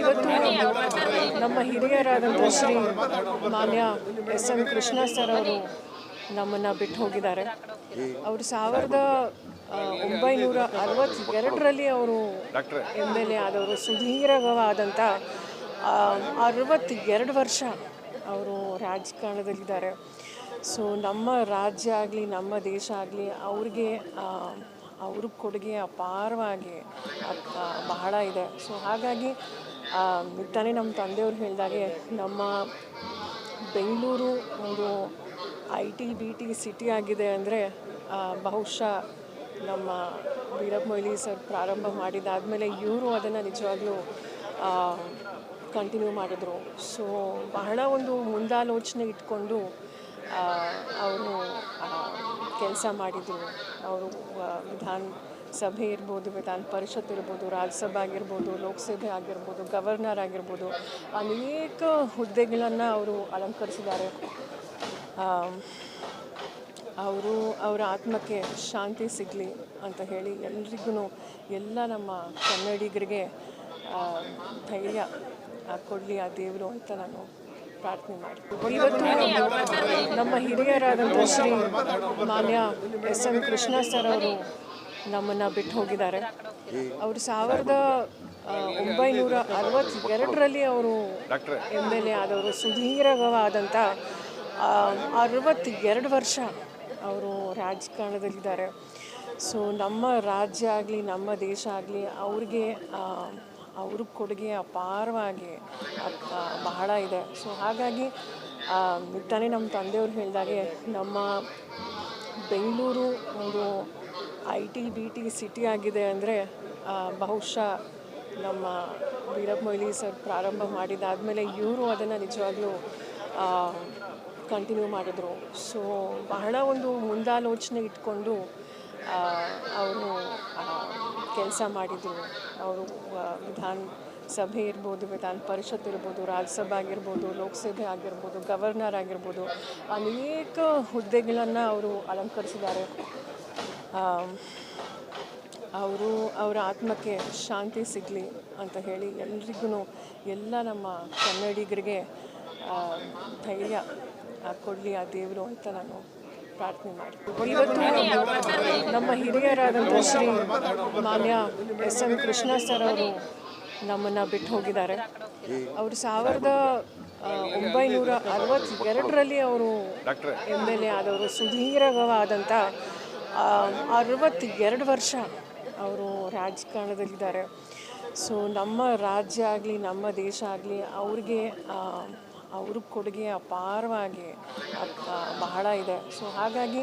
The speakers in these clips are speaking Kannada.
ಇವತ್ತು ನಮ್ಮ ಹಿರಿಯರಾದಂಥ ಶ್ರೀ ಮಾನ್ಯ ಎಸ್ ಎಂ ಕೃಷ್ಣ ಸರ್ ಅವರು ನಮ್ಮನ್ನು ಬಿಟ್ಟು ಹೋಗಿದ್ದಾರೆ. ಅವರು 1962ರಲ್ಲಿ ಅವರು MLA ಆದವರು. ಸುದೀರ್ಘವಾದಂಥ 62 ವರ್ಷ ಅವರು ರಾಜಕಾರಣದಲ್ಲಿದ್ದಾರೆ. ಸೊ ನಮ್ಮ ರಾಜ್ಯ ಆಗಲಿ ನಮ್ಮ ದೇಶ ಆಗಲಿ ಅವ್ರ ಕೊಡುಗೆ ಅಪಾರವಾಗಿ ಬಹಳ ಇದೆ. ಸೊ ಹಾಗಾಗಿ ತಾನೇ ನಮ್ಮ ತಂದೆಯವರು ಹೇಳಿದಾಗೆ ನಮ್ಮ ಬೆಂಗಳೂರು ಒಂದು IT BT ಸಿಟಿ ಆಗಿದೆ ಅಂದರೆ ಬಹುಶಃ ನಮ್ಮ ವೀರಪ್ಪ ಮೊಯ್ಲಿ ಸರ್ ಪ್ರಾರಂಭ ಮಾಡಿದಾದಮೇಲೆ ಇವರು ಅದನ್ನು ನಿಜವಾಗ್ಲೂ ಕಂಟಿನ್ಯೂ ಮಾಡಿದ್ರು. ಸೊ ಬಹಳ ಒಂದು ಮುಂದಾಲೋಚನೆ ಇಟ್ಕೊಂಡು ಅವರು ಕೆಲಸ ಮಾಡಿದರು. ಅವರು ವಿಧಾನಸಭೆ ಇರ್ಬೋದು, ವಿಧಾನ ಪರಿಷತ್ ಇರ್ಬೋದು, ರಾಜ್ಯಸಭೆ ಆಗಿರ್ಬೋದು, ಲೋಕಸಭೆ ಆಗಿರ್ಬೋದು, ಗವರ್ನರ್ ಆಗಿರ್ಬೋದು, ಅನೇಕ ಹುದ್ದೆಗಳನ್ನು ಅವರು ಅಲಂಕರಿಸಿದ್ದಾರೆ. ಅವರ ಆತ್ಮಕ್ಕೆ ಶಾಂತಿ ಸಿಗಲಿ ಅಂತ ಹೇಳಿ ಎಲ್ರಿಗೂ, ಎಲ್ಲ ನಮ್ಮ ಕನ್ನಡಿಗರಿಗೆ ಧೈರ್ಯ ಕೊಡಲಿ ಆ ದೇವರು ಅಂತ ನಾನು ಪ್ರಾರ್ಥನೆ ಮಾಡ್ತೀನಿ. ಇವತ್ತು ನಮ್ಮ ಹಿರಿಯರಾದಂಥ ಶ್ರೀ ಮಾನ್ಯ ಎಸ್ ಎಂ ಕೃಷ್ಣ ಸರ್ ಅವರು ನಮ್ಮನ್ನು ಬಿಟ್ಟು ಹೋಗಿದ್ದಾರೆ. ಅವರು 1962ರಲ್ಲಿ ಅವರು MLA ಆದವರು. ಸುದೀರ್ಘವಾದಂಥ 62 ವರ್ಷ ಅವರು ರಾಜಕಾರಣದಲ್ಲಿದ್ದಾರೆ. ಸೊ ನಮ್ಮ ರಾಜ್ಯ ಆಗಲಿ ನಮ್ಮ ದೇಶ ಆಗಲಿ ಅವ್ರ ಕೊಡುಗೆ ಅಪಾರವಾಗಿ ಬಹಳ ಇದೆ. ಸೊ ಹಾಗಾಗಿ ತಾನೇ ನಮ್ಮ ತಂದೆಯವರು ಹೇಳಿದಾಗೆ ನಮ್ಮ ಬೆಂಗಳೂರು ಒಂದು IT BT ಸಿಟಿ ಆಗಿದೆ ಅಂದರೆ ಬಹುಶಃ ನಮ್ಮ ವೀರಪ್ಪ ಮೊಯ್ಲಿ ಸರ್ ಪ್ರಾರಂಭ ಮಾಡಿದಾದಮೇಲೆ ಇವರು ಅದನ್ನು ನಿಜವಾಗ್ಲೂ ಕಂಟಿನ್ಯೂ ಮಾಡಿದ್ರು. ಸೊ ಬಹಳ ಒಂದು ಮುಂದಾಲೋಚನೆ ಇಟ್ಕೊಂಡು ಅವರು ಕೆಲಸ ಮಾಡಿದರು. ಅವರು ವಿಧಾನಸಭೆ ಇರ್ಬೋದು, ವಿಧಾನ ಪರಿಷತ್ ಇರ್ಬೋದು, ರಾಜ್ಯಸಭೆ ಆಗಿರ್ಬೋದು, ಲೋಕಸಭೆ ಆಗಿರ್ಬೋದು, ಗವರ್ನರ್ ಆಗಿರ್ಬೋದು, ಅನೇಕ ಹುದ್ದೆಗಳನ್ನು ಅವರು ಅಲಂಕರಿಸಿದ್ದಾರೆ. ಅವರ ಆತ್ಮಕ್ಕೆ ಶಾಂತಿ ಸಿಗಲಿ ಅಂತ ಹೇಳಿ ಎಲ್ರಿಗೂ, ಎಲ್ಲ ನಮ್ಮ ಕನ್ನಡಿಗರಿಗೆ ಧೈರ್ಯ ಕೊಡಲಿ ಆ ದೇವರು ಅಂತ ನಾನು ಪ್ರಾರ್ಥನೆ ಮಾಡ್ತೀನಿ. ಇವತ್ತು ನಮ್ಮ ಹಿರಿಯರಾದಂಥ ಶ್ರೀ ಮಾನ್ಯ ಎಸ್ ಎಂ ಕೃಷ್ಣ ಸರ್ ಅವರು ನಮ್ಮನ್ನು ಬಿಟ್ಟು ಹೋಗಿದ್ದಾರೆ. ಅವರು 1962ರಲ್ಲಿ ಅವರು MLA ಆದವರು. ಸುದೀರ್ಘವಾದಂಥ 62 ವರ್ಷ ಅವರು ರಾಜಕಾರಣದಲ್ಲಿದ್ದಾರೆ. ಸೊ ನಮ್ಮ ರಾಜ್ಯ ಆಗಲಿ ನಮ್ಮ ದೇಶ ಆಗಲಿ ಅವ್ರ ಕೊಡುಗೆ ಅಪಾರವಾಗಿ ಬಹಳ ಇದೆ. ಸೊ ಹಾಗಾಗಿ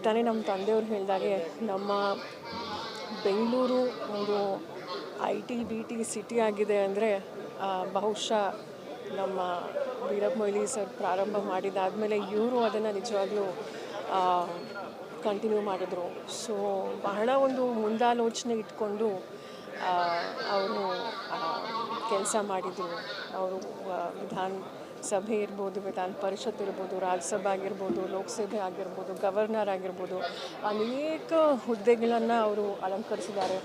ತಾನೇ ನಮ್ಮ ತಂದೆಯವರು ಹೇಳಿದಾಗೆ ನಮ್ಮ ಬೆಂಗಳೂರು ಒಂದು IT BT ಸಿಟಿ ಆಗಿದೆ ಅಂದರೆ ಬಹುಶಃ ನಮ್ಮ ವೀರಪ್ಪ ಮೊಯ್ಲಿ ಸರ್ ಪ್ರಾರಂಭ ಮಾಡಿದಾದಮೇಲೆ ಇವರು ಅದನ್ನು ನಿಜವಾಗ್ಲೂ ಕಂಟಿನ್ಯೂ ಮಾಡಿದ್ರು. ಸೊ ಬಹಳ ಒಂದು ಮುಂದಾಲೋಚನೆ ಇಟ್ಕೊಂಡು ಅವರು ಕೆಲಸ ಮಾಡಿದರು. ಅವರು ವಿಧಾನಸಭೆ ಇರ್ಬೋದು, ವಿಧಾನ ಪರಿಷತ್ ಇರ್ಬೋದು, ರಾಜ್ಯಸಭೆ ಆಗಿರ್ಬೋದು, ಲೋಕಸಭೆ ಆಗಿರ್ಬೋದು, ಗವರ್ನರ್ ಆಗಿರ್ಬೋದು, ಅನೇಕ ಹುದ್ದೆಗಳನ್ನು ಅವರು ಅಲಂಕರಿಸಿದ್ದಾರೆ.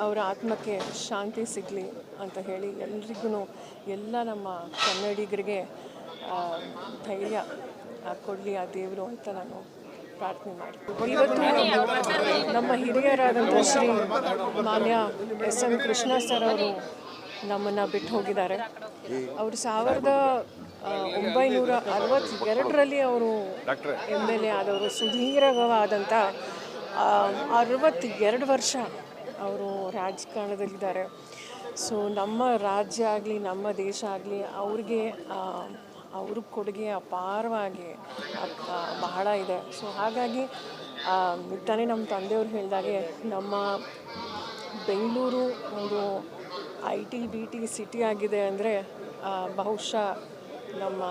ಅವರ ಆತ್ಮಕ್ಕೆ ಶಾಂತಿ ಸಿಗಲಿ ಅಂತ ಹೇಳಿ ಎಲ್ರಿಗೂ, ಎಲ್ಲ ನಮ್ಮ ಕನ್ನಡಿಗರಿಗೆ ಧೈರ್ಯ ಕೊಡಲಿ ಆ ದೇವರು ಅಂತ ನಾನು ಪ್ರಾರ್ಥನೆ ಮಾಡ್ತೀನಿ. ಇವತ್ತು ನಮ್ಮ ಹಿರಿಯರಾದಂಥ ಶ್ರೀ ಮಾನ್ಯ ಎಸ್ ಎಂ ಕೃಷ್ಣ ಸರ್ ಅವರು ನಮ್ಮನ್ನು ಬಿಟ್ಟು ಹೋಗಿದ್ದಾರೆ. ಅವರು 1962ರಲ್ಲಿ ಅವರು MLA ಆದವರು. ಸುದೀರ್ಘವಾದಂಥ 62 ವರ್ಷ ಅವರು ರಾಜಕಾರಣದಲ್ಲಿದ್ದಾರೆ. ಸೊ ನಮ್ಮ ರಾಜ್ಯ ಆಗಲಿ ನಮ್ಮ ದೇಶ ಆಗಲಿ ಅವ್ರ ಕೊಡುಗೆ ಅಪಾರವಾಗಿ ಬಹಳ ಇದೆ. ಸೊ ಹಾಗಾಗಿ ತಾನೇ ನಮ್ಮ ತಂದೆಯವರು ಹೇಳಿದಾಗೆ ನಮ್ಮ ಬೆಂಗಳೂರು ಒಂದು IT BT ಸಿಟಿ ಆಗಿದೆ ಅಂದರೆ ಬಹುಶಃ ನಮ್ಮ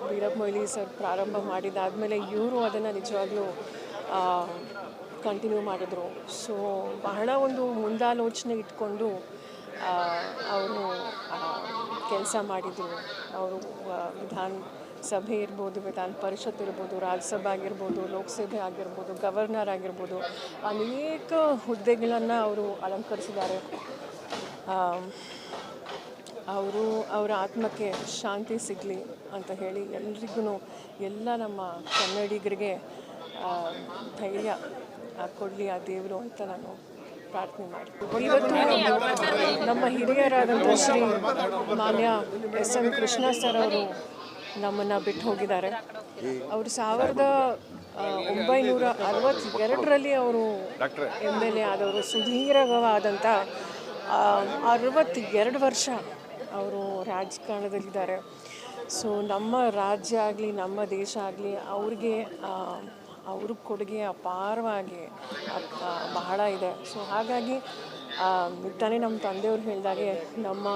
ವೀರಪ್ಪ ಮೊಯ್ಲಿ ಸರ್ ಪ್ರಾರಂಭ ಮಾಡಿದಾದಮೇಲೆ ಇವರು ಅದನ್ನು ನಿಜವಾಗ್ಲೂ ಕಂಟಿನ್ಯೂ ಮಾಡಿದ್ರು. ಸೊ ಬಹಳ ಒಂದು ಮುಂದಾಲೋಚನೆ ಇಟ್ಕೊಂಡು ಅವರು ಕೆಲಸ ಮಾಡಿದರು. ಅವರು ಸಭೆ ಇರ್ಬೋದು, ವಿಧಾನ ಪರಿಷತ್ ಇರ್ಬೋದು, ರಾಜ್ಯಸಭೆ ಆಗಿರ್ಬೋದು, ಲೋಕಸಭೆ ಆಗಿರ್ಬೋದು, ಗವರ್ನರ್ ಆಗಿರ್ಬೋದು, ಅನೇಕ ಹುದ್ದೆಗಳನ್ನು ಅವರು ಅಲಂಕರಿಸಿದ್ದಾರೆ. ಅವರ ಆತ್ಮಕ್ಕೆ ಶಾಂತಿ ಸಿಗಲಿ ಅಂತ ಹೇಳಿ ಎಲ್ರಿಗೂ, ಎಲ್ಲ ನಮ್ಮ ಕನ್ನಡಿಗರಿಗೆ ಧೈರ್ಯ ಕೊಡಲಿ ಆ ದೇವರು ಅಂತ ನಾನು ಪ್ರಾರ್ಥನೆ ಮಾಡ್ತೀನಿ. ಇವತ್ತು ನಮ್ಮ ಹಿರಿಯರಾದಂಥ ಶ್ರೀ ಮಾನ್ಯ ಎಸ್.ಎಂ. ಕೃಷ್ಣ ಸರ್ ಅವರು ನಮ್ಮನ್ನು ಬಿಟ್ಟು ಹೋಗಿದ್ದಾರೆ. ಅವರು 1962ರಲ್ಲಿ ಅವರು MLA ಆದವರು. ಸುದೀರ್ಘವಾದಂಥ 62 ವರ್ಷ ಅವರು ರಾಜಕಾರಣದಲ್ಲಿದ್ದಾರೆ. ಸೊ ನಮ್ಮ ರಾಜ್ಯ ಆಗಲಿ, ನಮ್ಮ ದೇಶ ಆಗಲಿ, ಅವ್ರ ಕೊಡುಗೆ ಅಪಾರವಾಗಿ ಬಹಳ ಇದೆ. ಸೊ ಹಾಗಾಗಿ ತಾನೇ ನಮ್ಮ ತಂದೆಯವರು ಹೇಳಿದಾಗೆ ನಮ್ಮ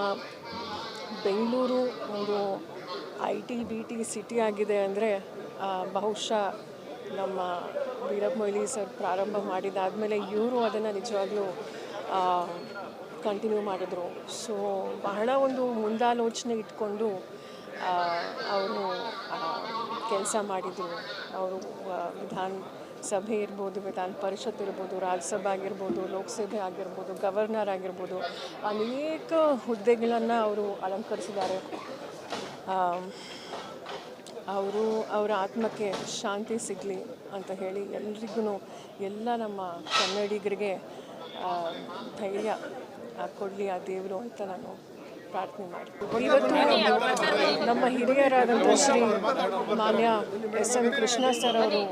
ಬೆಂಗಳೂರು ಒಂದು IT-BT ಸಿಟಿ ಆಗಿದೆ ಅಂದರೆ ಬಹುಶಃ ನಮ್ಮ ವೀರಪ್ಪ ಮೊಯ್ಲಿ ಸರ್ ಪ್ರಾರಂಭ ಮಾಡಿದಾದಮೇಲೆ ಇವರು ಅದನ್ನು ನಿಜವಾಗ್ಲೂ ಕಂಟಿನ್ಯೂ ಮಾಡಿದ್ರು. ಸೊ ಬಹಳ ಒಂದು ಮುಂದಾಲೋಚನೆ ಇಟ್ಕೊಂಡು ಅವರು ಕೆಲಸ ಮಾಡಿದರು. ಅವರು ವಿಧಾನಸಭೆ ಇರ್ಬೋದು, ವಿಧಾನ ಪರಿಷತ್ ಇರ್ಬೋದು, ರಾಜ್ಯಸಭೆ ಆಗಿರ್ಬೋದು, ಲೋಕಸಭೆ ಆಗಿರ್ಬೋದು, ಗವರ್ನರ್ ಆಗಿರ್ಬೋದು, ಅನೇಕ ಹುದ್ದೆಗಳನ್ನು ಅವರು ಅಲಂಕರಿಸಿದ್ದಾರೆ. ಅವರ ಆತ್ಮಕ್ಕೆ ಶಾಂತಿ ಸಿಗಲಿ ಅಂತ ಹೇಳಿ ಎಲ್ರಿಗೂ, ಎಲ್ಲ ನಮ್ಮ ಕನ್ನಡಿಗರಿಗೆ ಧೈರ್ಯ ಕೊಡಲಿ ಆ ದೇವರು ಅಂತ ನಾನು ಪ್ರಾರ್ಥನೆ ಮಾಡ್ತೀನಿ. ಇವತ್ತು ನಮ್ಮ ಹಿರಿಯರಾದಂಥ ಶ್ರೀ ಮಾನ್ಯ ಎಸ್.ಎಂ. ಕೃಷ್ಣ ಸರ್ ಅವರು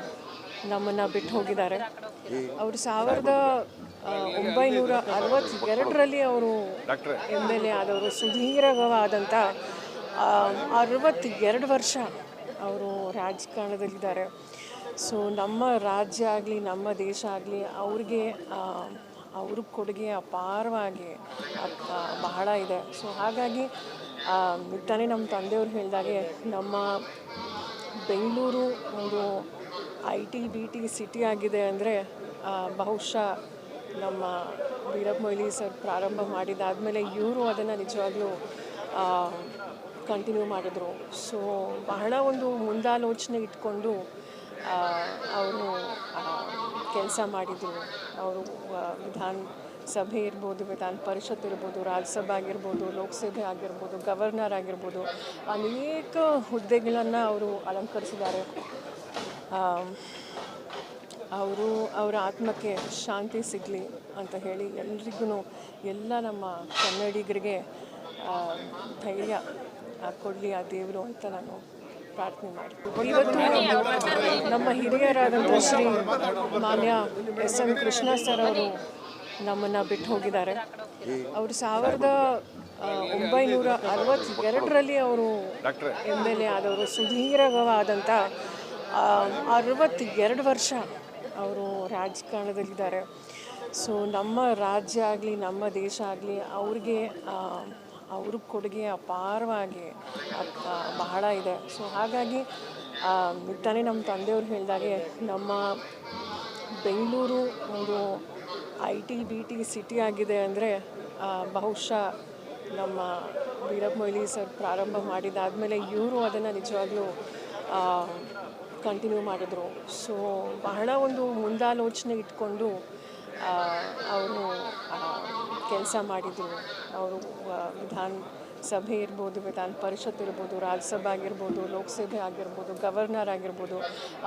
ನಮ್ಮನ್ನು ಬಿಟ್ಟು ಹೋಗಿದ್ದಾರೆ. ಅವರು 1962ರಲ್ಲಿ ಅವರು MLA ಆದವರು. ಸುದೀರ್ಘವಾದಂಥ 62 ವರ್ಷ ಅವರು ರಾಜಕಾರಣದಲ್ಲಿದ್ದಾರೆ. ಸೊ ನಮ್ಮ ರಾಜ್ಯ ಆಗಲಿ, ನಮ್ಮ ದೇಶ ಆಗಲಿ, ಅವ್ರ ಕೊಡುಗೆ ಅಪಾರವಾಗಿ ಬಹಳ ಇದೆ. ಸೊ ಹಾಗಾಗಿ ತಾನೇ ನಮ್ಮ ತಂದೆಯವರು ಹೇಳಿದಾಗೆ ನಮ್ಮ ಬೆಂಗಳೂರು ಒಂದು IT-BT ಸಿಟಿ ಆಗಿದೆ ಅಂದರೆ ಬಹುಶಃ ನಮ್ಮ ವೀರಪ್ಪ ಮೊಯ್ಲಿ ಸರ್ ಪ್ರಾರಂಭ ಮಾಡಿದಾದಮೇಲೆ ಇವರು ಅದನ್ನು ನಿಜವಾಗ್ಲೂ ಕಂಟಿನ್ಯೂ ಮಾಡಿದ್ರು. ಸೊ ಬಹಳ ಒಂದು ಮುಂದಾಲೋಚನೆ ಇಟ್ಕೊಂಡು ಅವರು ಕೆಲಸ ಮಾಡಿದರು. ಅವರು ವಿಧಾನಸಭೆ ಇರ್ಬೋದು, ವಿಧಾನ ಪರಿಷತ್ ಇರ್ಬೋದು, ರಾಜ್ಯಸಭೆ ಆಗಿರ್ಬೋದು, ಲೋಕಸಭೆ ಆಗಿರ್ಬೋದು, ಗವರ್ನರ್ ಆಗಿರ್ಬೋದು, ಅನೇಕ ಹುದ್ದೆಗಳನ್ನು ಅವರು ಅಲಂಕರಿಸಿದ್ದಾರೆ. ಅವರ ಆತ್ಮಕ್ಕೆ ಶಾಂತಿ ಸಿಗಲಿ ಅಂತ ಹೇಳಿ ಎಲ್ರಿಗೂ, ಎಲ್ಲ ನಮ್ಮ ಕನ್ನಡಿಗರಿಗೆ ಧೈರ್ಯ ಕೊಡಲಿ ಆ ದೇವರು ಅಂತ ನಾನು ಪ್ರಾರ್ಥನೆ ಮಾಡ್ತೀನಿ. ಇವತ್ತು ನಮ್ಮ ಹಿರಿಯರಾದಂಥ ಶ್ರೀ ಮಾನ್ಯ ಎಸ್.ಎಂ. ಕೃಷ್ಣ ಸರ್ ಅವರು ನಮ್ಮನ್ನು ಬಿಟ್ಟು ಹೋಗಿದ್ದಾರೆ. ಅವರು 1962ರಲ್ಲಿ ಅವರು MLA ಆದವರು. ಸುದೀರ್ಘವಾದಂಥ 62 ವರ್ಷ ಅವರು ರಾಜಕಾರಣದಲ್ಲಿದ್ದಾರೆ. ಸೊ ನಮ್ಮ ರಾಜ್ಯ ಆಗಲಿ, ನಮ್ಮ ದೇಶ ಆಗಲಿ, ಅವ್ರ ಕೊಡುಗೆ ಅಪಾರವಾಗಿ ಬಹಳ ಇದೆ. ಸೊ ಹಾಗಾಗಿ ತಾನೇ ನಮ್ಮ ತಂದೆಯವರು ಹೇಳಿದಾಗೆ ನಮ್ಮ ಬೆಂಗಳೂರು ಒಂದು IT-BT ಸಿಟಿ ಆಗಿದೆ ಅಂದರೆ ಬಹುಶಃ ನಮ್ಮ ವೀರಪ್ಪ ಮೊಯ್ಲಿ ಸರ್ ಪ್ರಾರಂಭ ಮಾಡಿದಾದಮೇಲೆ ಇವರು ಅದನ್ನು ನಿಜವಾಗ್ಲೂ ಕಂಟಿನ್ಯೂ ಮಾಡಿದ್ರು. ಸೊ ಬಹಳ ಒಂದು ಮುಂದಾಲೋಚನೆ ಇಟ್ಕೊಂಡು ಅವರು ಕೆಲಸ ಮಾಡಿದರು. ಅವರು ವಿಧಾನಸಭೆ ಇರ್ಬೋದು, ವಿಧಾನ ಪರಿಷತ್ ಇರ್ಬೋದು, ರಾಜ್ಯಸಭೆ ಆಗಿರ್ಬೋದು, ಲೋಕಸಭೆ ಆಗಿರ್ಬೋದು, ಗವರ್ನರ್ ಆಗಿರ್ಬೋದು,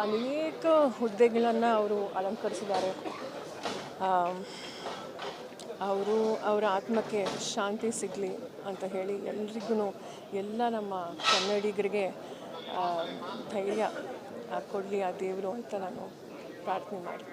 ಅನೇಕ ಹುದ್ದೆಗಳನ್ನು ಅವರು ಅಲಂಕರಿಸಿದ್ದಾರೆ. ಅವರ ಆತ್ಮಕ್ಕೆ ಶಾಂತಿ ಸಿಗಲಿ ಅಂತ ಹೇಳಿ ಎಲ್ರಿಗೂ, ಎಲ್ಲ ನಮ್ಮ ಕನ್ನಡಿಗರಿಗೆ ಧೈರ್ಯ ಕೊಡಲಿ ಆ ದೇವರು ಅಂತ ನಾನು ಪ್ರಾರ್ಥನೆ ಮಾಡ್ತೀನಿ.